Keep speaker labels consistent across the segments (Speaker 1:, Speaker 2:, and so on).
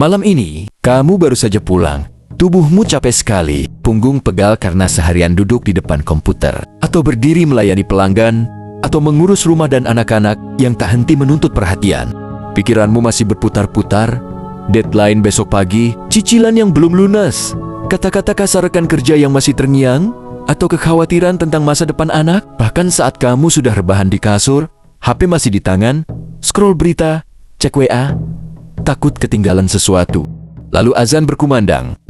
Speaker 1: Malam ini, kamu baru saja pulang. Tubuhmu capek sekali, punggung pegal karena seharian duduk di depan komputer, atau berdiri melayani pelanggan, atau mengurus rumah dan anak-anak yang tak henti menuntut perhatian. Pikiranmu masih berputar-putar, deadline besok pagi, cicilan yang belum lunas, kata-kata kasar rekan kerja yang masih terngiang, atau kekhawatiran tentang masa depan anak. Bahkan saat kamu sudah rebahan di kasur, HP masih di tangan, scroll berita, cek WA, takut ketinggalan sesuatu. Lalu azan berkumandang.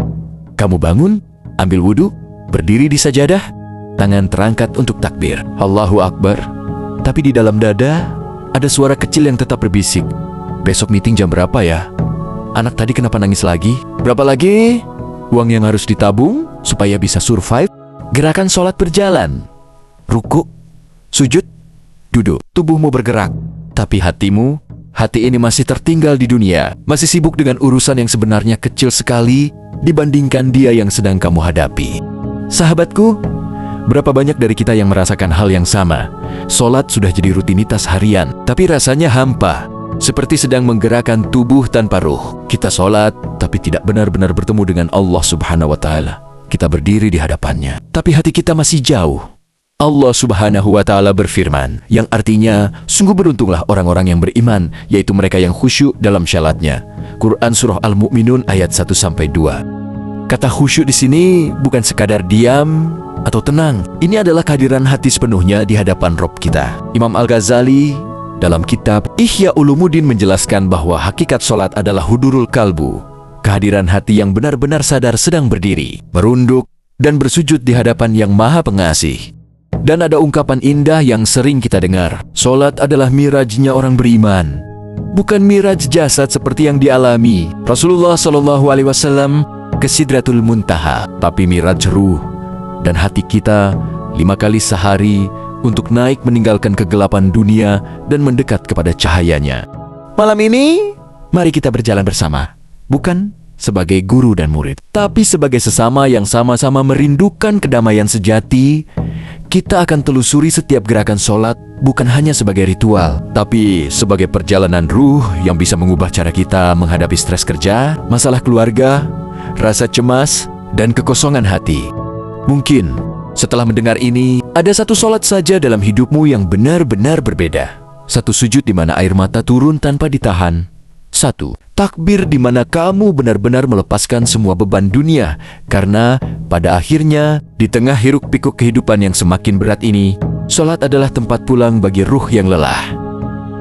Speaker 1: Kamu bangun, ambil wudhu, berdiri di sajadah, tangan terangkat untuk takbir. Allahu Akbar. Tapi di dalam dada, ada suara kecil yang tetap berbisik. Besok meeting jam berapa ya? Anak tadi kenapa nangis lagi? Berapa lagi? Uang yang harus ditabung supaya bisa survive? Gerakan sholat berjalan. Ruku, sujud, duduk. Tubuhmu bergerak. Tapi hatimu, hati ini masih tertinggal di dunia. Masih sibuk dengan urusan yang sebenarnya kecil sekali dibandingkan dia yang sedang kamu hadapi. Sahabatku, berapa banyak dari kita yang merasakan hal yang sama? Sholat sudah jadi rutinitas harian, tapi rasanya hampa. Seperti sedang menggerakkan tubuh tanpa ruh. Kita sholat, tapi tidak benar-benar bertemu dengan Allah Subhanahu wa Ta'ala. Kita berdiri di hadapannya, tapi hati kita masih jauh. Allah Subhanahu wa Ta'ala berfirman, yang artinya, sungguh beruntunglah orang-orang yang beriman, yaitu mereka yang khusyuk dalam syalatnya. Quran Surah Al-Mu'minun ayat 1-2. Kata khusyuk di sini bukan sekadar diam atau tenang. Ini adalah kehadiran hati sepenuhnya di hadapan Rob kita. Imam Al-Ghazali dalam kitab Ihya Ulumuddin menjelaskan bahwa hakikat sholat adalah hudurul kalbu, kehadiran hati yang benar-benar sadar sedang berdiri, merunduk, dan bersujud di hadapan yang Maha Pengasih. Dan ada ungkapan indah yang sering kita dengar, sholat adalah mirajnya orang beriman, bukan miraj jasad seperti yang dialami Rasulullah SAW ke Sidratul Muntaha, tapi miraj ruh dan hati kita 5 kali sehari untuk naik meninggalkan kegelapan dunia dan mendekat kepada cahayanya. Malam ini, mari kita berjalan bersama, bukan sebagai guru dan murid, tapi sebagai sesama yang sama-sama merindukan kedamaian sejati. Kita akan telusuri setiap gerakan sholat bukan hanya sebagai ritual, tapi sebagai perjalanan ruh yang bisa mengubah cara kita menghadapi stres kerja, masalah keluarga, rasa cemas, dan kekosongan hati. Mungkin setelah mendengar ini, ada satu sholat saja dalam hidupmu yang benar-benar berbeda. Satu sujud di mana air mata turun tanpa ditahan. Satu takbir di mana kamu benar-benar melepaskan semua beban dunia, karena pada akhirnya di tengah hiruk-pikuk kehidupan yang semakin berat ini, sholat adalah tempat pulang bagi ruh yang lelah.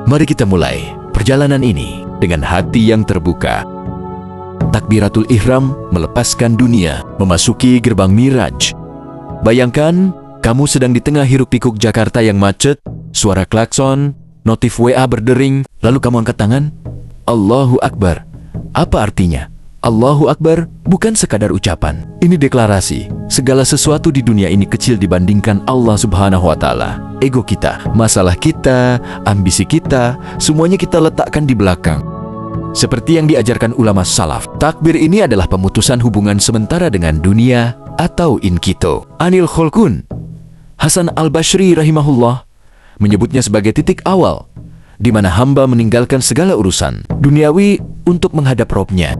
Speaker 1: Mari kita mulai perjalanan ini dengan hati yang terbuka. Takbiratul Ihram, melepaskan dunia, memasuki gerbang Miraj. Bayangkan kamu sedang di tengah hiruk-pikuk Jakarta yang macet, suara klakson, notif WA berdering, lalu kamu angkat tangan. Allahu Akbar. Apa artinya? Allahu Akbar bukan sekadar ucapan. Ini deklarasi. Segala sesuatu di dunia ini kecil dibandingkan Allah Subhanahu wa Ta'ala. Ego kita, masalah kita, ambisi kita, semuanya kita letakkan di belakang. Seperti yang diajarkan ulama salaf, takbir ini adalah pemutusan hubungan sementara dengan dunia atau inkito. Anil Kholkun, Hasan Al-Bashri rahimahullah menyebutnya sebagai titik awal di mana hamba meninggalkan segala urusan duniawi untuk menghadap Robnya.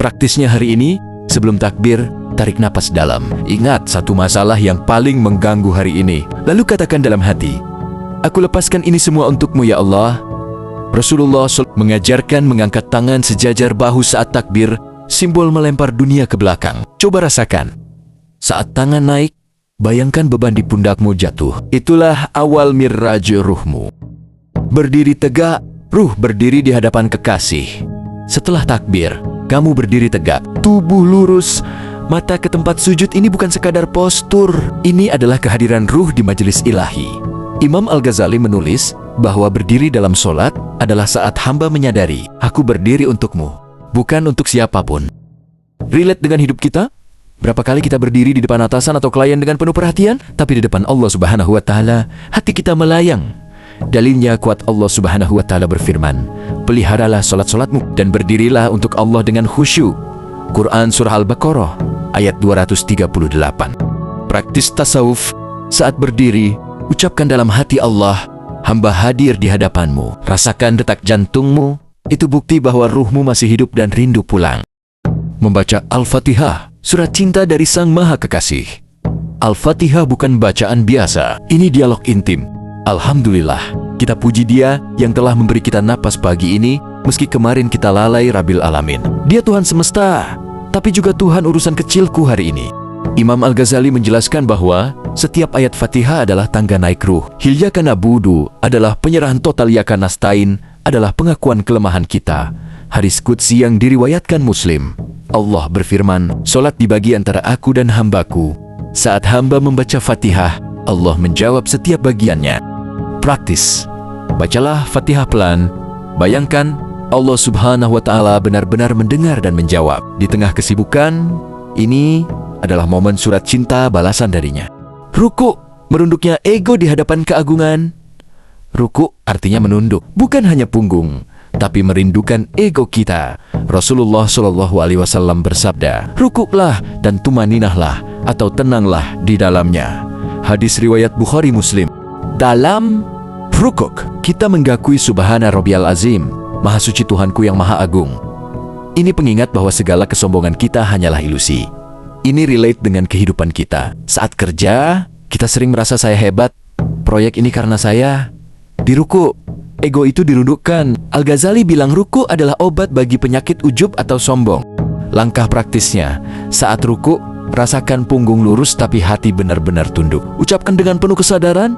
Speaker 1: Praktisnya hari ini, sebelum takbir, tarik napas dalam. Ingat satu masalah yang paling mengganggu hari ini. Lalu katakan dalam hati, aku lepaskan ini semua untukmu ya Allah. Rasulullah SAW mengajarkan mengangkat tangan sejajar bahu saat takbir, simbol melempar dunia ke belakang. Coba rasakan. Saat tangan naik, bayangkan beban di pundakmu jatuh. Itulah awal miraj ruhmu. Berdiri tegak, ruh berdiri di hadapan kekasih. Setelah takbir, kamu berdiri tegak, tubuh lurus, mata ke tempat sujud. Ini bukan sekadar postur, ini adalah kehadiran ruh di majelis ilahi. Imam Al-Ghazali menulis bahwa berdiri dalam sholat adalah saat hamba menyadari, aku berdiri untukmu, bukan untuk siapapun. Relate dengan hidup kita? Berapa kali kita berdiri di depan atasan atau klien dengan penuh perhatian, tapi di depan Allah Subhanahu wa Ta'ala, hati kita melayang. Dalilnya kuat, Allah Subhanahu wa Ta'ala berfirman, peliharalah solat-solatmu dan berdirilah untuk Allah dengan khusyuk. Quran Surah Al-Baqarah ayat 238. Praktis tasawuf, saat berdiri, ucapkan dalam hati Allah, hamba hadir di hadapanmu. Rasakan detak jantungmu, Itu bukti bahwa ruhmu masih hidup dan rindu pulang. Membaca Al-Fatihah, surat cinta dari Sang Maha Kekasih. Al-Fatihah bukan bacaan biasa, ini dialog intim. Alhamdulillah, kita puji Dia yang telah memberi kita napas pagi ini, meski kemarin kita lalai Rabbil Alamin. Dia Tuhan semesta, tapi juga Tuhan urusan kecilku hari ini. Imam Al-Ghazali menjelaskan bahwa setiap ayat Fatihah adalah tangga naik ruh. Iyyaka na'budu adalah penyerahan total, iyyaka nasta'in adalah pengakuan kelemahan kita. Hadis qudsi yang diriwayatkan Muslim. Allah berfirman, "Solat dibagi antara aku dan hambaku. Saat hamba membaca Fatihah, Allah menjawab setiap bagiannya." Praktis. Bacalah Fatihah pelan. Bayangkan Allah Subhanahu wa Ta'ala benar-benar mendengar dan menjawab. Di tengah kesibukan, ini adalah momen surat cinta balasan darinya. Ruku, merunduknya ego di hadapan keagungan. Ruku artinya menunduk, bukan hanya punggung, tapi merindukan ego kita. Rasulullah Shallallahu Alaihi Wasallam bersabda, "Rukuklah dan tumaninahlah atau tenanglah di dalamnya." Hadis riwayat Bukhari Muslim. Dalam rukuk, kita menggakui Subhana Rabbiyal Azim, Maha Suci Tuhanku yang Maha Agung. Ini pengingat bahwa segala kesombongan kita hanyalah ilusi. Ini relate dengan kehidupan kita. Saat kerja, kita sering merasa saya hebat. Proyek ini karena saya. Di ruku, ego itu dirundukkan. Al-Ghazali bilang ruku adalah obat bagi penyakit ujub atau sombong. Langkah praktisnya, saat ruku, rasakan punggung lurus tapi hati benar-benar tunduk. Ucapkan dengan penuh kesadaran,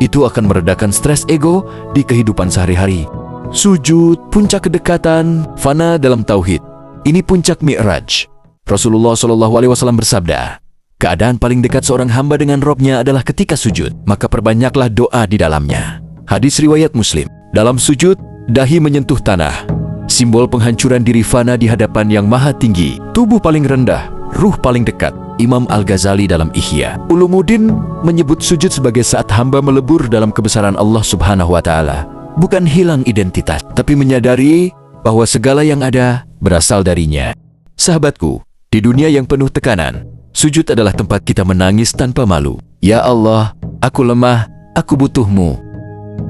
Speaker 1: itu akan meredakan stres ego di kehidupan sehari-hari. Sujud, puncak kedekatan, fana dalam tauhid. Ini puncak Mi'raj. Rasulullah Shallallahu Alaihi Wasallam bersabda, keadaan paling dekat seorang hamba dengan Robnya adalah ketika sujud, maka perbanyaklah doa di dalamnya. Hadis riwayat Muslim. Dalam sujud, dahi menyentuh tanah, simbol penghancuran diri fana di hadapan yang maha tinggi. Tubuh paling rendah, ruh paling dekat. Imam Al-Ghazali dalam Ihya Ulumuddin menyebut sujud sebagai saat hamba melebur dalam kebesaran Allah Subhanahu wa Ta'ala. Bukan hilang identitas, tapi menyadari bahwa segala yang ada berasal darinya. Sahabatku, di dunia yang penuh tekanan, sujud adalah tempat kita menangis tanpa malu. Ya Allah, aku lemah, aku butuhmu.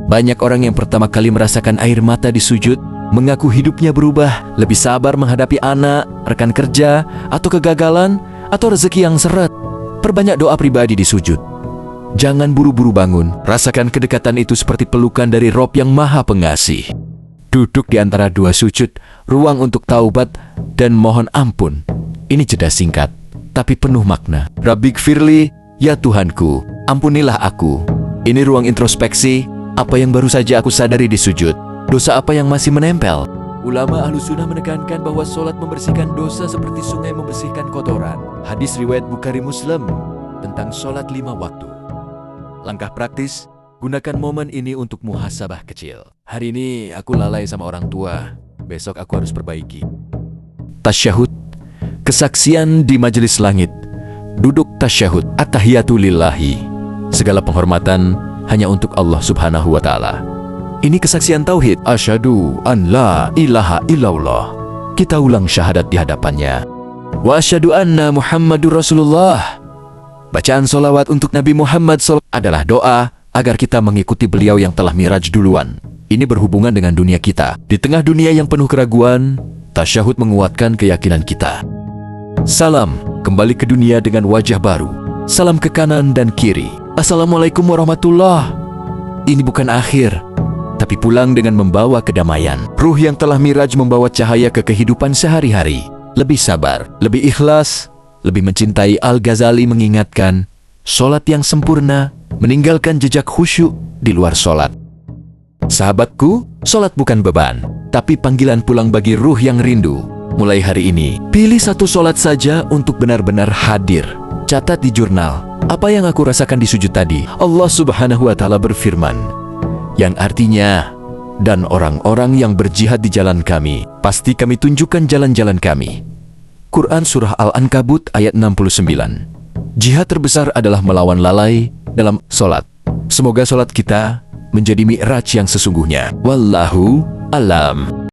Speaker 1: Banyak orang yang pertama kali merasakan air mata di sujud, mengaku hidupnya berubah, lebih sabar menghadapi anak, rekan kerja, atau kegagalan, atau rezeki yang seret. Perbanyak doa pribadi di sujud. Jangan buru-buru bangun, rasakan kedekatan itu seperti pelukan dari Rob yang maha pengasih. Duduk di antara dua sujud, ruang untuk taubat dan mohon ampun. Ini jeda singkat, tapi penuh makna. Rabbighfirli, ya Tuhanku, ampunilah aku. Ini ruang introspeksi, apa yang baru saja aku sadari di sujud. Dosa apa yang masih menempel? Ulama Ahlussunnah menekankan bahwa sholat membersihkan dosa seperti sungai membersihkan kotoran. Hadis riwayat Bukhari Muslim tentang sholat 5 waktu. Langkah praktis, gunakan momen ini untuk muhasabah kecil. Hari ini aku lalai sama orang tua, besok aku harus perbaiki. Tasyahud, kesaksian di majelis langit. Duduk tasyahud, at-tahiyatu lillahi. Segala penghormatan hanya untuk Allah Subhanahu wa Ta'ala. Ini kesaksian tauhid. Asyhadu an la ilaha illallah. Kita ulang syahadat di hadapannya. Wa asyhadu anna Muhammadur Rasulullah. Bacaan solawat untuk Nabi Muhammad SAW adalah doa agar kita mengikuti beliau yang telah miraj duluan. Ini berhubungan dengan dunia kita. Di tengah dunia yang penuh keraguan, tasyahud menguatkan keyakinan kita. Salam, kembali ke dunia dengan wajah baru. Salam ke kanan dan kiri. Assalamualaikum warahmatullah. Ini bukan akhir, tapi pulang dengan membawa kedamaian. Ruh yang telah miraj membawa cahaya ke kehidupan sehari-hari. Lebih sabar, lebih ikhlas, lebih mencintai. Al-Ghazali mengingatkan, sholat yang sempurna meninggalkan jejak khusyuk di luar sholat. Sahabatku, sholat bukan beban, tapi panggilan pulang bagi ruh yang rindu. Mulai hari ini, pilih satu sholat saja untuk benar-benar hadir. Catat di jurnal, apa yang aku rasakan di sujud tadi. Allah Subhanahu wa Ta'ala berfirman, yang artinya, dan orang-orang yang berjihad di jalan kami, pasti kami tunjukkan jalan-jalan kami. Quran Surah Al-Ankabut ayat 69. Jihad terbesar adalah melawan lalai dalam sholat. Semoga sholat kita menjadi mi'raj yang sesungguhnya. Wallahu alam.